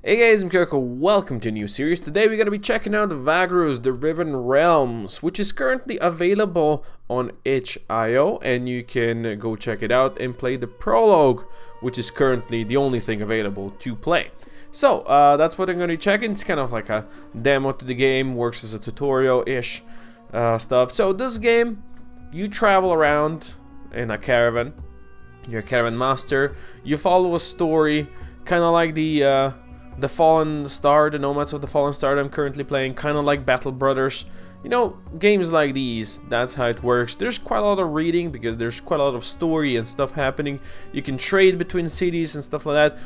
Hey guys, I'm Kirko, welcome to a new series. Today we're going to be checking out Vagrus, the Riven Realms, which is currently available on itch.io, and you can go check it out and play the prologue, which is currently the only thing available to play. So, that's what I'm going to be checking. It's kind of like a demo to the game, works as a tutorial-ish stuff. So this game, you travel around in a caravan. You're a caravan master. You follow a story, kind of like the Fallen Star, the Nomads of the Fallen Star that I'm currently playing, kind of like Battle Brothers. You know, games like these, that's how it works. There's quite a lot of reading because there's quite a lot of story and stuff happening. You can trade between cities and stuff like that.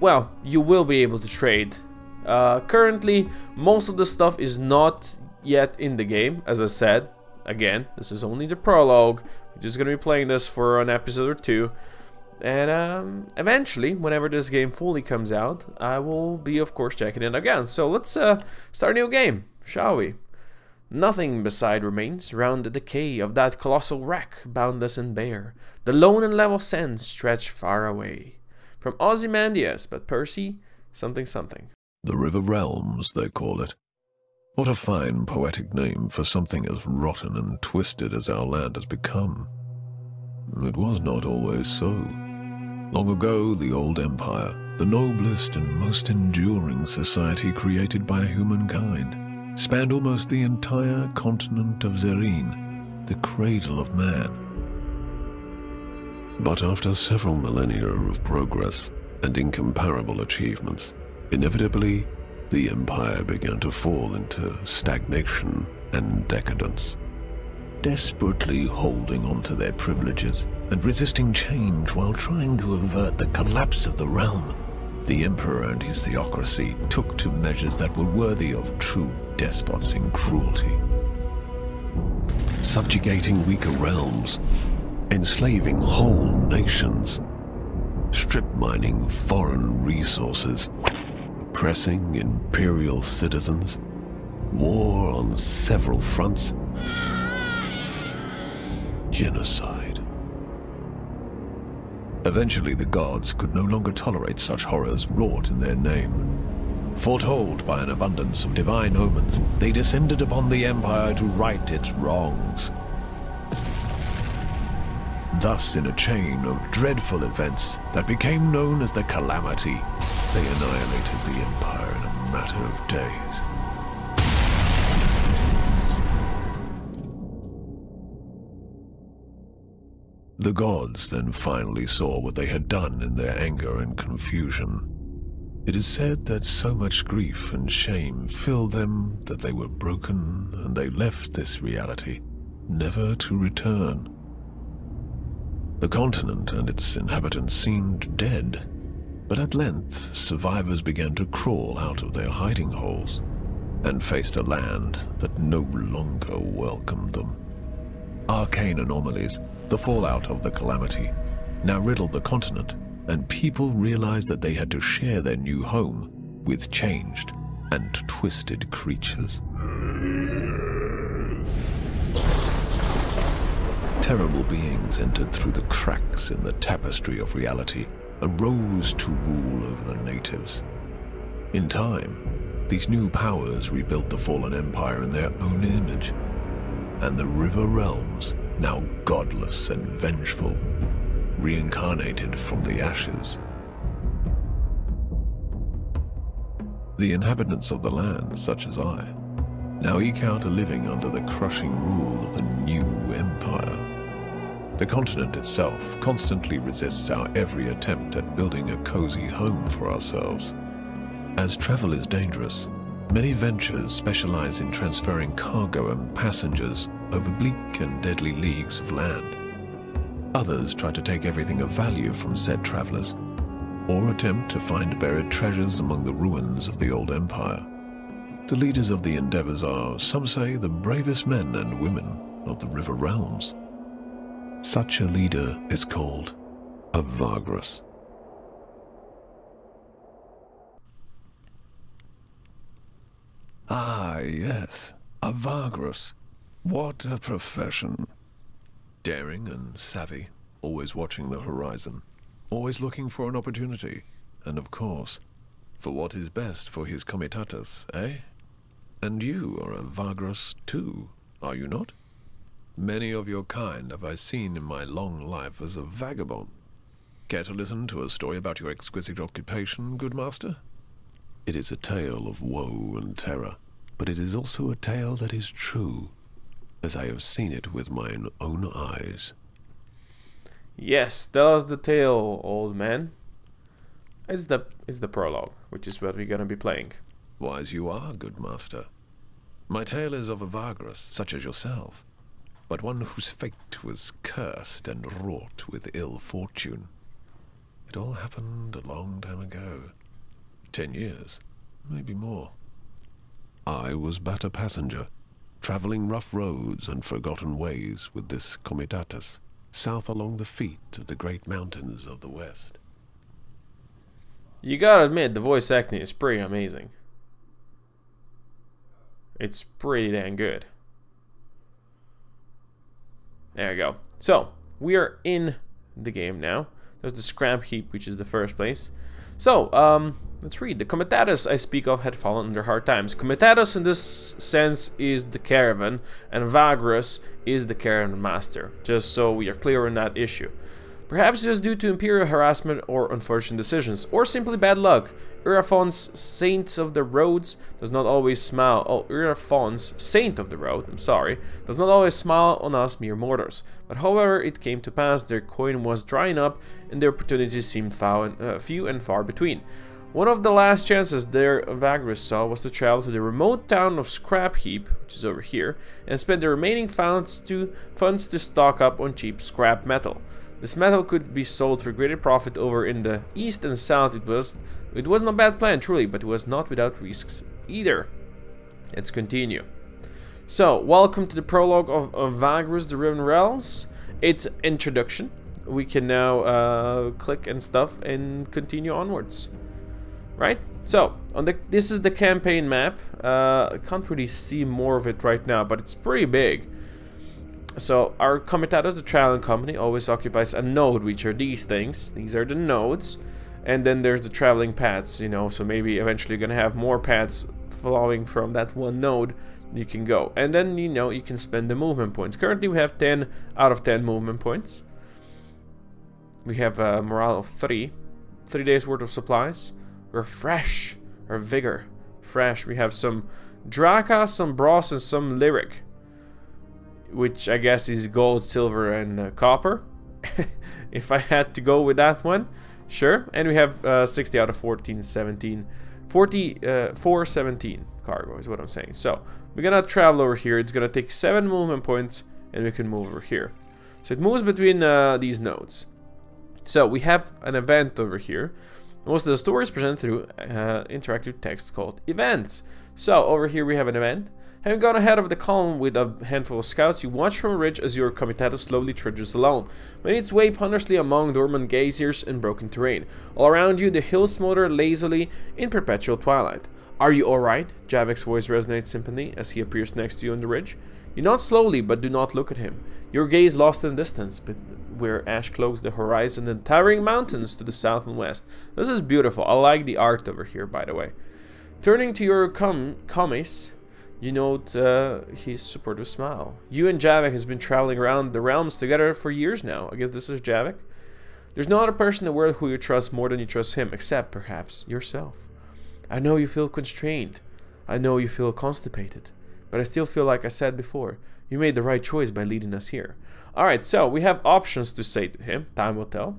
Well, you will be able to trade. Currently, most of the stuff is not yet in the game, as I said. Again, this is only the prologue. We're just going to be playing this for an episode or two. And eventually, whenever this game fully comes out, I will be, of course, checking it again. So let's start a new game, shall we? Nothing beside remains round the decay of that colossal wreck, boundless and bare. The lone and level sands stretch far away. From Ozymandias, but Percy, something something. The River Realms, they call it. What a fine poetic name for something as rotten and twisted as our land has become. It was not always so. Long ago, the old empire, the noblest and most enduring society created by humankind, spanned almost the entire continent of Zerine, the cradle of man. But after several millennia of progress and incomparable achievements, inevitably, the empire began to fall into stagnation and decadence. Desperately holding on to their privileges and resisting change while trying to avert the collapse of the realm, the emperor and his theocracy took to measures that were worthy of true despots in cruelty. Subjugating weaker realms, enslaving whole nations, strip mining foreign resources, oppressing imperial citizens, war on several fronts, genocide. Eventually, the gods could no longer tolerate such horrors wrought in their name. Foretold by an abundance of divine omens, they descended upon the empire to right its wrongs. Thus, in a chain of dreadful events that became known as the Calamity, they annihilated the empire in a matter of days. The gods then finally saw what they had done in their anger and confusion. It is said that so much grief and shame filled them that they were broken and they left this reality, never to return. The continent and its inhabitants seemed dead, but at length survivors began to crawl out of their hiding holes and faced a land that no longer welcomed them. Arcane anomalies, the fallout of the Calamity, now riddled the continent, and people realized that they had to share their new home with changed and twisted creatures. Terrible beings entered through the cracks in the tapestry of reality, arose to rule over the natives. In time, these new powers rebuilt the fallen empire in their own image, and the River Realms, now godless and vengeful, reincarnated from the ashes. The inhabitants of the land, such as I, now eke out a living under the crushing rule of the new empire. The continent itself constantly resists our every attempt at building a cozy home for ourselves. As travel is dangerous, many ventures specialize in transferring cargo and passengers over bleak and deadly leagues of land. Others try to take everything of value from said travelers, or attempt to find buried treasures among the ruins of the old empire. The leaders of the endeavors are, some say, the bravest men and women of the River Realms. Such a leader is called a Vagrus. Ah, yes, a Vagrus. What a profession. Daring and savvy, always watching the horizon, always looking for an opportunity, and of course, for what is best for his comitatus, eh? And you are a Vagrus too, are you not? Many of your kind have I seen in my long life as a vagabond. Care to listen to a story about your exquisite occupation, good master? It is a tale of woe and terror, but it is also a tale that is true, as I have seen it with mine own eyes. Yes, tell us the tale, old man. It's the prologue, which is what we're gonna be playing. Wise you are, good master. My tale is of a Vagrus, such as yourself, but one whose fate was cursed and wrought with ill fortune. It all happened a long time ago. 10 years, maybe more. I was but a passenger, traveling rough roads and forgotten ways with this comitatus, south along the feet of the great mountains of the west. You gotta admit, the voice acting is pretty amazing. It's pretty damn good. There we go. So, we are in the game now. There's the scrap heap, which is the first place. So, let's read. The comitatus I speak of had fallen under hard times. Comitatus in this sense is the caravan, and Vagrus is the caravan master, just so we are clear on that issue. Perhaps it was due to imperial harassment or unfortunate decisions, or simply bad luck. Irafon's Saint of the Roads does not always smile. Oh, Irafon's Saint of the Road, I'm sorry, does not always smile on us mere mortals. But however it came to pass, their coin was drying up, and their opportunities seemed few and far between. One of the last chances their Vagrus saw was to travel to the remote town of Scrap Heap, which is over here, and spend the remaining funds to stock up on cheap scrap metal. This metal could be sold for greater profit over in the east and south. It wasn't a bad plan, truly, but it was not without risks either. Let's continue. So, welcome to the prologue of Vagrus, the Riven Realms. It's introduction. We can now click and stuff and continue onwards. Right? So, this is the campaign map. I can't really see more of it right now, but it's pretty big. So our comitatus, the traveling company, always occupies a node, which are these things. These are the nodes. And then there's the traveling paths, you know, so maybe eventually you're going to have more paths flowing from that one node you can go. And then, you know, you can spend the movement points. Currently we have 10 out of 10 movement points. We have a morale of 3. 3 days worth of supplies. We're fresh. Our vigor. Fresh. We have some Draka, some Bros, and some Lyric, which I guess is gold, silver, and copper. If I had to go with that one, sure. And we have 60 out of 14, 17, 417 cargo is what I'm saying. So we're gonna travel over here. It's gonna take 7 movement points, and we can move over here. So it moves between these nodes. So we have an event over here. Most of the story is presented through interactive text called events. So over here we have an event. Having gone ahead of the column with a handful of scouts, you watch from a ridge as your comitatus slowly trudges along, making its way ponderously among dormant geysers and broken terrain. All around you, the hills smolder lazily in perpetual twilight. Are you alright? Javik's voice resonates sympathy as he appears next to you on the ridge. You nod slowly, but do not look at him. Your gaze lost in the distance, but where ash cloaks the horizon and towering mountains to the south and west. This is beautiful. I like the art over here, by the way. Turning to your commies, you note his supportive smile. You and Javik has been traveling around the realms together for years now. I guess this is Javik. There's no other person in the world who you trust more than you trust him, except perhaps yourself. I know you feel constrained. I know you feel constipated. But I still feel like I said before, you made the right choice by leading us here. Alright, so we have options to say to him. Time will tell.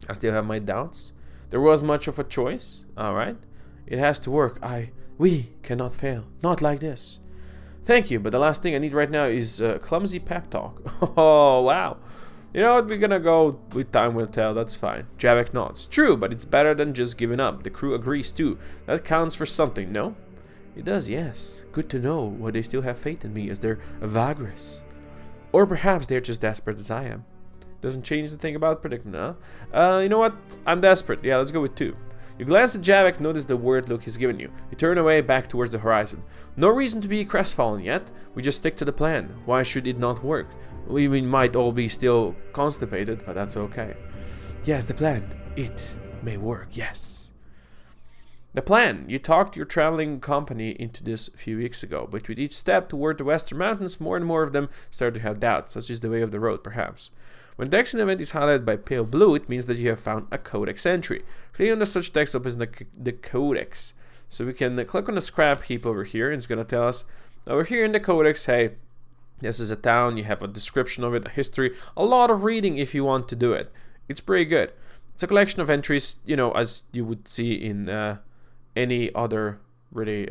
I still have my doubts. There was much of a choice. Alright. It has to work. We cannot fail. Not like this. Thank you, but the last thing I need right now is a clumsy pep talk. Oh, wow. You know what? We're gonna go with time will tell. That's fine. Javik nods. True, but it's better than just giving up. The crew agrees too. That counts for something, no? It does, yes. Good to know why they still have faith in me as their Vagrus. Or perhaps they're just desperate as I am. Doesn't change the thing about predicament, huh? You know what? I'm desperate. Yeah, let's go with 2. You glance at Javik, notice the worried look he's given you. You turn away back towards the horizon. No reason to be crestfallen yet. We just stick to the plan. Why should it not work? We might all be still constipated, but that's okay. Yes, the plan. It may work, yes. The plan. You talked your traveling company into this a few weeks ago, but with each step toward the western mountains, more and more of them start to have doubts, such as the way of the road, perhaps. When the text in the event is highlighted by pale blue, it means that you have found a codex entry. Clicking on the such text opens the codex. So we can click on the scrap heap over here, and it's going to tell us over here in the codex, hey, this is a town, you have a description of it, a history, a lot of reading if you want to do it. It's pretty good. It's a collection of entries, you know, as you would see in any other really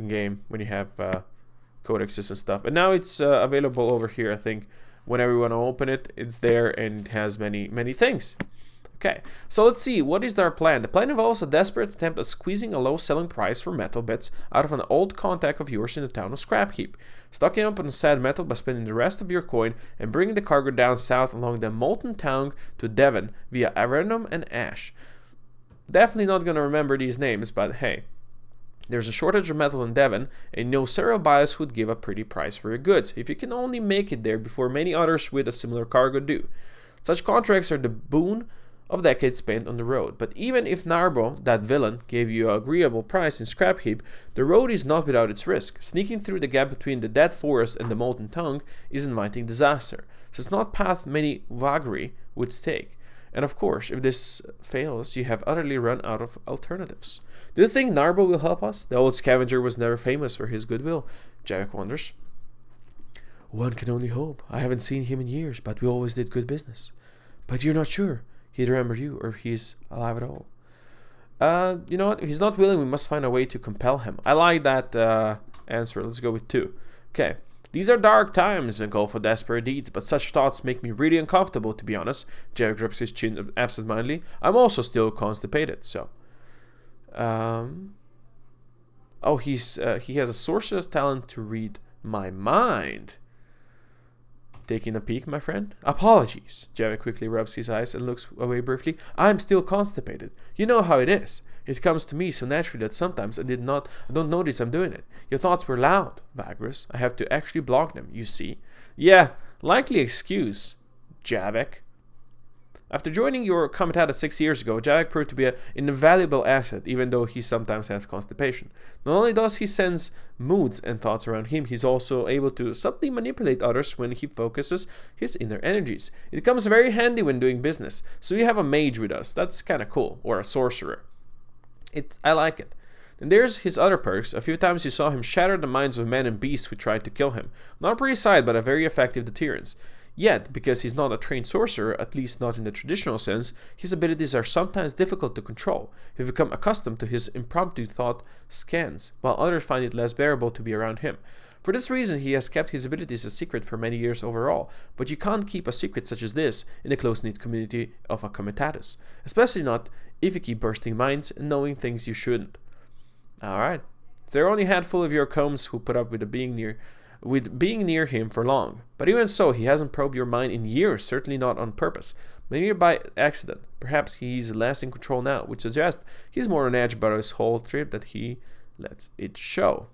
game when you have codexes and stuff. And now it's available over here, I think. Whenever you want to open it, it's there and it has many things. Okay, so let's see, what is our plan? The plan involves a desperate attempt at squeezing a low selling price for metal bits out of an old contact of yours in the town of Scrap Heap. Stocking up on said metal by spending the rest of your coin and bringing the cargo down south along the Molten Tongue to Devon via Arenum and Ash. Definitely not going to remember these names, but hey. There's a shortage of metal in Devon, and no several buyers would give a pretty price for your goods, if you can only make it there before many others with a similar cargo do. Such contracts are the boon of decades spent on the road, but even if Narbo, that villain, gave you an agreeable price in Scrap Heap, the road is not without its risk. Sneaking through the gap between the dead forest and the Molten Tongue is inviting disaster, so it's not path many Vagri would take. And of course, if this fails, you have utterly run out of alternatives. Do you think Narbo will help us? The old scavenger was never famous for his goodwill, Jarek wonders. One can only hope. I haven't seen him in years, but we always did good business. But you're not sure he'd remember you, or if he's alive at all. You know what? If he's not willing, we must find a way to compel him. I like that answer. Let's go with 2. Okay. These are dark times and call for desperate deeds, but such thoughts make me really uncomfortable, to be honest. Jarek drops his chin absentmindedly. I'm also still constipated, so. Oh, he has a sorcerer's talent to read my mind. Taking a peek, my friend? Apologies. Jarek quickly rubs his eyes and looks away briefly. I'm still constipated. You know how it is. It comes to me so naturally that sometimes I don't notice I'm doing it. Your thoughts were loud, Vagrus. I have to actually block them, you see. Yeah, likely excuse, Javik. After joining your Kokoplays 6 years ago, Javik proved to be an invaluable asset, even though he sometimes has constipation. Not only does he sense moods and thoughts around him, he's also able to subtly manipulate others when he focuses his inner energies. It comes very handy when doing business, so we have a mage with us. That's kind of cool, or a sorcerer. I like it. Then there's his other perks. A few times you saw him shatter the minds of men and beasts who tried to kill him. Not a pretty sight, but a very effective deterrence. Yet, because he's not a trained sorcerer, at least not in the traditional sense, his abilities are sometimes difficult to control. You've become accustomed to his impromptu thought scans, while others find it less bearable to be around him. For this reason, he has kept his abilities a secret for many years overall, but you can't keep a secret such as this in the close-knit community of a Kokoplays, especially not if you keep bursting minds and knowing things you shouldn't. Alright, there are only a handful of your combs who put up with being near him for long, but even so, he hasn't probed your mind in years, certainly not on purpose, maybe by accident. Perhaps he's less in control now, which suggests he's more on edge about his whole trip that he lets it show.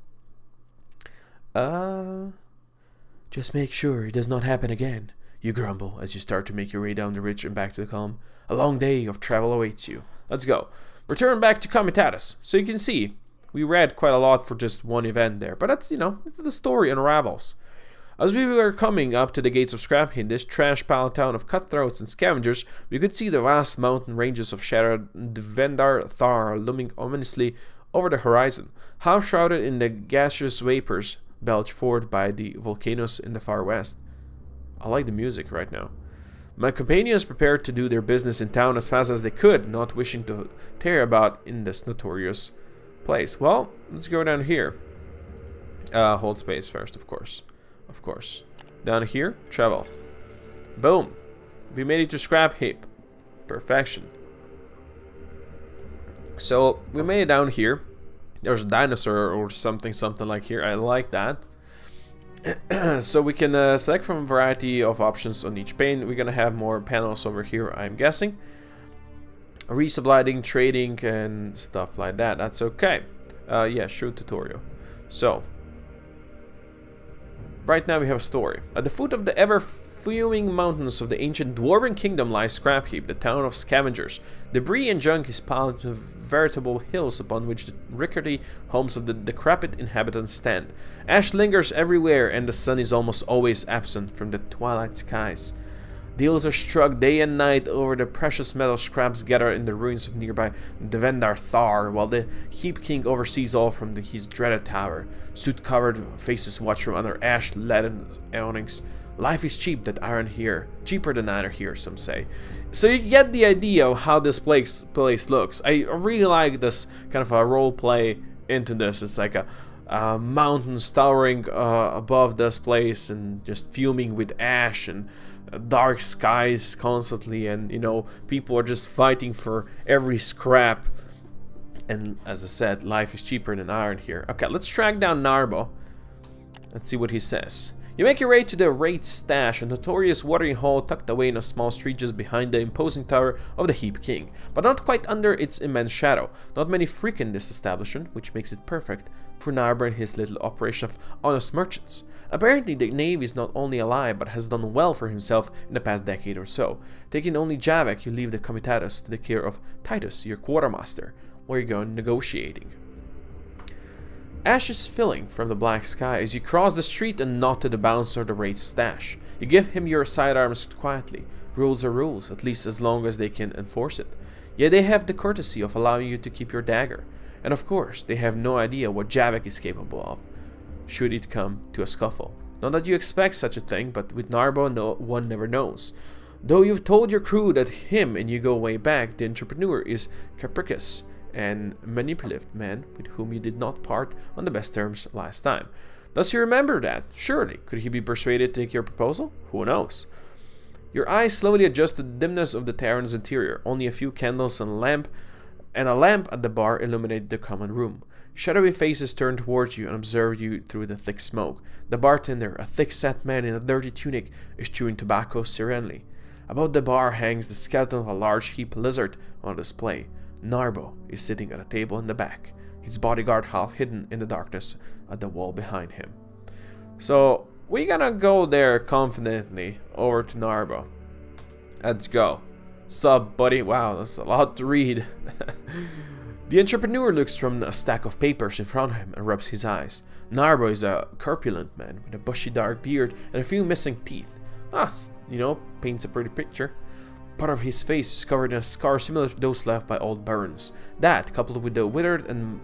Just make sure it does not happen again, you grumble as you start to make your way down the ridge and back to the calm. A long day of travel awaits you. Let's go. Return back to Kokoplays. So you can see, we read quite a lot for just one event there, but that's, you know, the story unravels. As we were coming up to the gates of Scrap Heap, this trash pile town of cutthroats and scavengers, we could see the vast mountain ranges of shattered Vendar Thar looming ominously over the horizon, half shrouded in the gaseous vapors belched forth by the volcanoes in the far west. I like the music right now. My companions prepared to do their business in town as fast as they could, not wishing to tear about in this notorious place. Well, let's go down here. Hold space first, of course. Of course. Down here, travel. Boom. We made it to Scrap Heap. Perfection. So, we made it down here. There's a dinosaur or something like here. I like that. So we can select from a variety of options on each pane. We're gonna have more panels over here, I'm guessing. Resublighting, trading, and stuff like that. That's okay. Yeah, show tutorial. So, right now we have a story. At the foot of the ever fuming mountains of the ancient dwarven kingdom lie scrap heap, the town of scavengers. Debris and junk is piled to veritable hills upon which the rickety homes of the decrepit inhabitants stand. Ash lingers everywhere, and the sun is almost always absent from the twilight skies. Deals are struck day and night over the precious metal scraps gathered in the ruins of nearby Devendar Thar, while the Heap King oversees all from his dreaded tower. Soot-covered faces watch from under ash-laden awnings. Life is cheap that iron here. Cheaper than iron here, some say. So you get the idea of how this place looks. I really like this kind of a role play into this. It's like a mountains towering above this place and just fuming with ash and dark skies constantly, and you know, people are just fighting for every scrap. And as I said, life is cheaper than iron here. Okay, let's track down Narbo. Let's see what he says. You make your way to the Wraith's Stash, a notorious watering hole tucked away in a small street just behind the imposing tower of the Heap King, but not quite under its immense shadow. Not many frequent this establishment, which makes it perfect for Narbo and his little operation of honest merchants. Apparently, the knave is not only alive, but has done well for himself in the past decade or so. Taking only Javek, you leave the comitatus to the care of Titus, your quartermaster, where you're going negotiating. Ash is filling from the black sky as you cross the street and nod to the bouncer of the Wraith's Stash. You give him your sidearms quietly. Rules are rules, at least as long as they can enforce it. Yet they have the courtesy of allowing you to keep your dagger. And of course, they have no idea what Javek is capable of, should it come to a scuffle. Not that you expect such a thing, but with Narbo, one never knows. Though you've told your crew that him and you go way back, the entrepreneur is capricious and manipulative man with whom you did not part on the best terms last time. Does he remember that? Surely. Could he be persuaded to take your proposal? Who knows? Your eyes slowly adjust to the dimness of the tavern's interior. Only a few candles and a lamp at the bar illuminate the common room. Shadowy faces turn towards you and observe you through the thick smoke. The bartender, a thick-set man in a dirty tunic, is chewing tobacco serenely. Above the bar hangs the skeleton of a large heap lizard on display. Narbo is sitting at a table in the back, his bodyguard half hidden in the darkness at the wall behind him. So we're gonna go there confidently over to Narbo. Let's go. Sup, buddy? Wow, that's a lot to read. The entrepreneur looks from a stack of papers in front of him and rubs his eyes. Narbo is a corpulent man with a bushy dark beard and a few missing teeth. You know, paints a pretty picture. Part of his face is covered in a scar similar to those left by old Burns. That, coupled with the withered and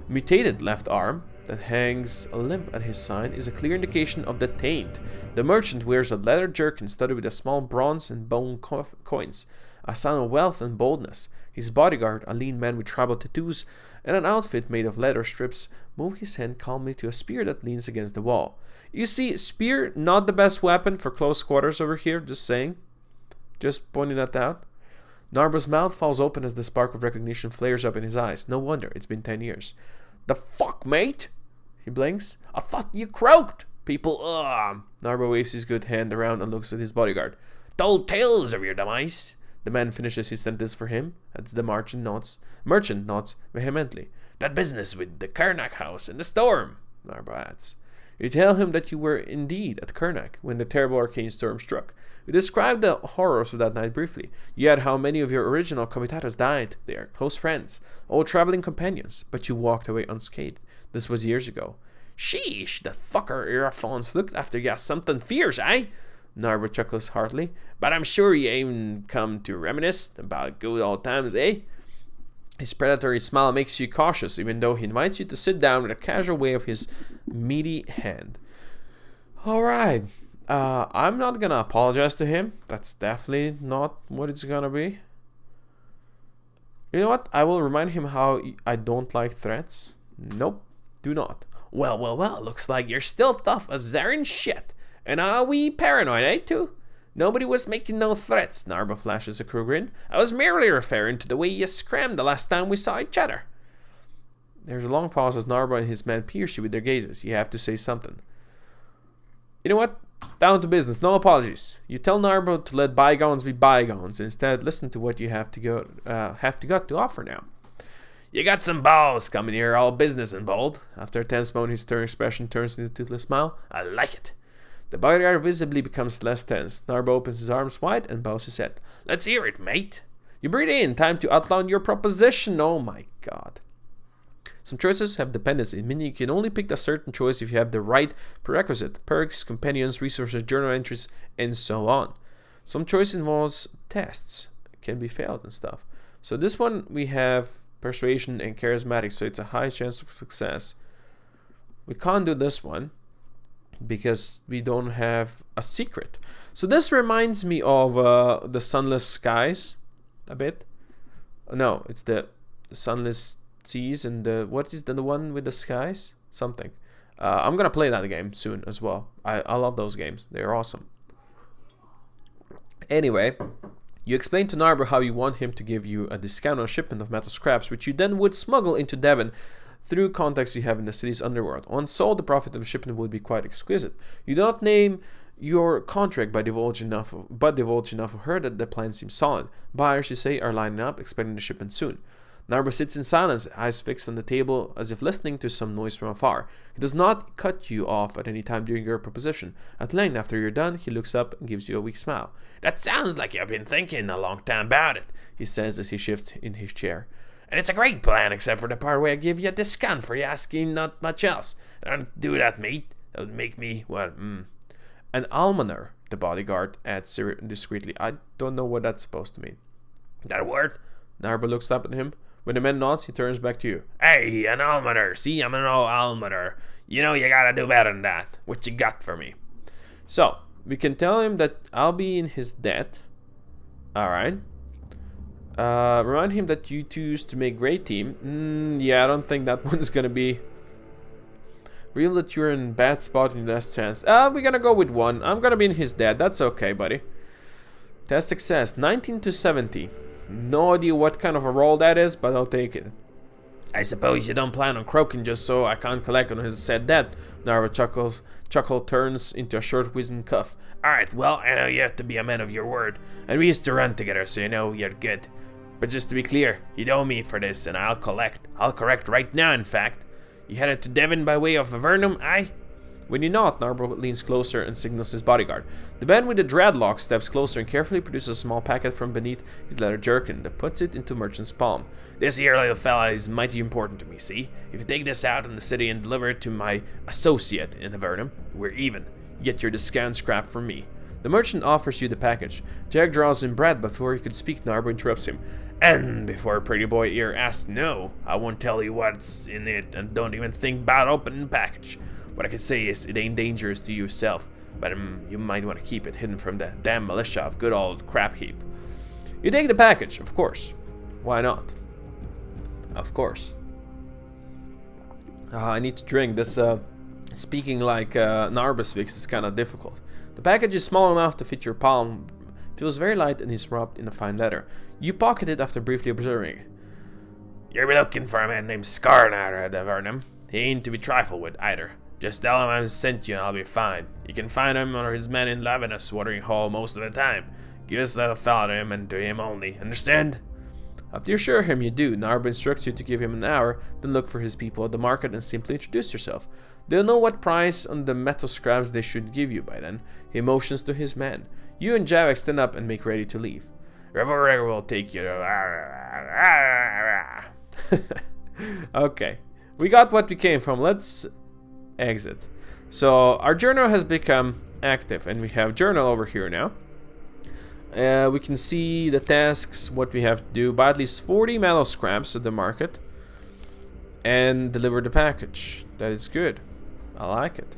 mutated left arm that hangs limp at his side, is a clear indication of the taint. The merchant wears a leather jerkin studded with a small bronze and bone coins, a sign of wealth and boldness. His bodyguard, a lean man with tribal tattoos and an outfit made of leather strips, moves his hand calmly to a spear that leans against the wall. You see, spear not the best weapon for close quarters over here, just saying. Just pointing that out. Narbo's mouth falls open as the spark of recognition flares up in his eyes. No wonder, it's been 10 years. The fuck, mate? He blinks. I thought you croaked. People, Narbo waves his good hand around and looks at his bodyguard. Told tales of your demise. The man finishes his sentence for him, as the merchant nods vehemently. That business with the Karnak house and the storm, Narbo adds. You tell him that you were indeed at Karnak when the terrible arcane storm struck. You described the horrors of that night briefly. You add how many of your original comitatus died there, close friends, old traveling companions, but you walked away unscathed. This was years ago. Sheesh, the fucker Irafons looked after ya something fierce, eh? Narbo chuckles heartily. But I'm sure you ain't come to reminisce about good old times, eh? His predatory smile makes you cautious, even though he invites you to sit down with a casual wave of his meaty hand. Alright. I'm not gonna apologize to him. That's definitely not what it's gonna be. You know what? I will remind him how I don't like threats. Nope, do not. Well, looks like you're still tough as Zarin shit. And are we paranoid, eh, too? Nobody was making no threats, Narbo flashes a cruel grin. I was merely referring to the way you scrammed the last time we saw each other. There's a long pause as Narbo and his men pierce you with their gazes. You have to say something. You know what? Down to business, no apologies. You tell Narbo to let bygones be bygones. Instead, listen to what you have got to offer now. You got some balls coming here, all business and bold. After a tense moment, his stern expression turns into a toothless smile. I like it. The bodyguard visibly becomes less tense. Narba opens his arms wide and bows his head. Let's hear it, mate. You breathe in. Time to outline your proposition. Oh my god. Some choices have dependency, meaning you can only pick a certain choice if you have the right prerequisite. Perks, companions, resources, journal entries, and so on. Some choice involves tests. It can be failed and stuff. So this one we have persuasion and charismatic, so it's a high chance of success. We can't do this one because we don't have a secret. So this reminds me of the sunless skies a bit. No, it's the sunless seas and the, what is the one with the skies? Something. I'm gonna play that game soon as well. I love those games. They're awesome. Anyway, you explain to Narber how you want him to give you a discount on shipment of metal scraps, which you then would smuggle into Devon through contacts you have in the city's underworld. Once sold, the profit of the shipment will be quite exquisite. You do not name your contract but divulge enough of her that the plan seems solid. Buyers, you say, are lining up, expecting the shipment soon. Narba sits in silence, eyes fixed on the table, as if listening to some noise from afar. He does not cut you off at any time during your proposition. At length, after you're done, he looks up and gives you a weak smile. That sounds like you've been thinking a long time about it, he says as he shifts in his chair. And it's a great plan, except for the part where I give you a discount for you asking not much else. I don't do that, mate. That would make me, well, An almoner, the bodyguard adds discreetly. I don't know what that's supposed to mean. That a word? Narba looks up at him. When the man nods, he turns back to you. Hey, an almoner. See, I'm an old almoner. You know you gotta do better than that. What you got for me? So, we can tell him that I'll be in his debt. Alright. Remind him that you choose to make great team. Yeah, I don't think that one's gonna be. Reveal that you're in bad spot in your last chance. We're gonna go with 1. I'm gonna be in his debt. That's okay, buddy. Test success. 19 to 70. No idea what kind of a roll that is, but I'll take it. I suppose you don't plan on croaking just so I can't collect on his said debt. Narva chuckle turns into a short wizened cuff. Alright, well, I know you have to be a man of your word, and we used to run together, so you know you're good. But just to be clear, you owe me for this, and I'll collect. I'll correct right now, in fact. You headed to Devon by way of Avernum, aye? When you nod, Narbo leans closer and signals his bodyguard. The man with the dreadlocks steps closer and carefully produces a small packet from beneath his leather jerkin that puts it into Merchant's palm. This here little fella is mighty important to me, see? If you take this out in the city and deliver it to my associate in Avernum, we're even. You get your discount scrap from me. The merchant offers you the package. Jack draws in breath before he could speak. Narbo interrupts him. And before pretty boy here asks no, I won't tell you what's in it and don't even think about opening the package. What I can say is it ain't dangerous to yourself, but you might want to keep it hidden from the damn militia of good old crap heap. You take the package, of course. Why not? Of course. I need to drink this. Speaking like Narba speaks is kind of difficult. The package is small enough to fit your palm. Feels very light and is wrapped in a fine leather. You pocket it after briefly observing it. You're looking for a man named Scarnatter at Avernum. He ain't to be trifled with either. Just tell him I sent you and I'll be fine. You can find him or his men in Lavinus watering hole most of the time. Give this little fella to him and to him only. Understand? After you assure him you do, Narba instructs you to give him an hour, then look for his people at the market and simply introduce yourself. They'll know what price on the metal scraps they should give you by then. He motions to his men. You and Javek stand up and make ready to leave. Revolver will take you to... Okay. We got what we came from. Let's exit. So our journal has become active and we have journal over here now. We can see the tasks, what we have to do. Buy at least 40 metal scraps at the market and deliver the package. That is good. I like it.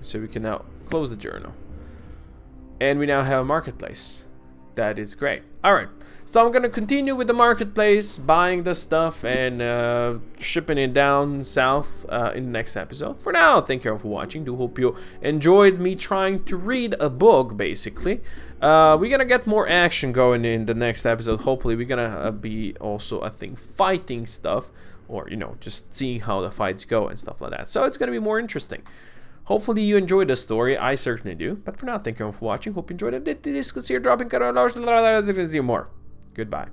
So we can now close the journal. And we now have a marketplace. That is great. Alright, so I'm gonna continue with the marketplace, buying the stuff and shipping it down south in the next episode. For now, thank you all for watching. Do hope you enjoyed me trying to read a book, basically. We're gonna get more action going in the next episode. Hopefully, we're gonna be also, I think, fighting stuff. Or, you know, just seeing how the fights go and stuff like that. So it's gonna be more interesting. Hopefully you enjoyed the story. I certainly do. But for now, thank you all for watching. Hope you enjoyed it. This is here dropping more. Goodbye.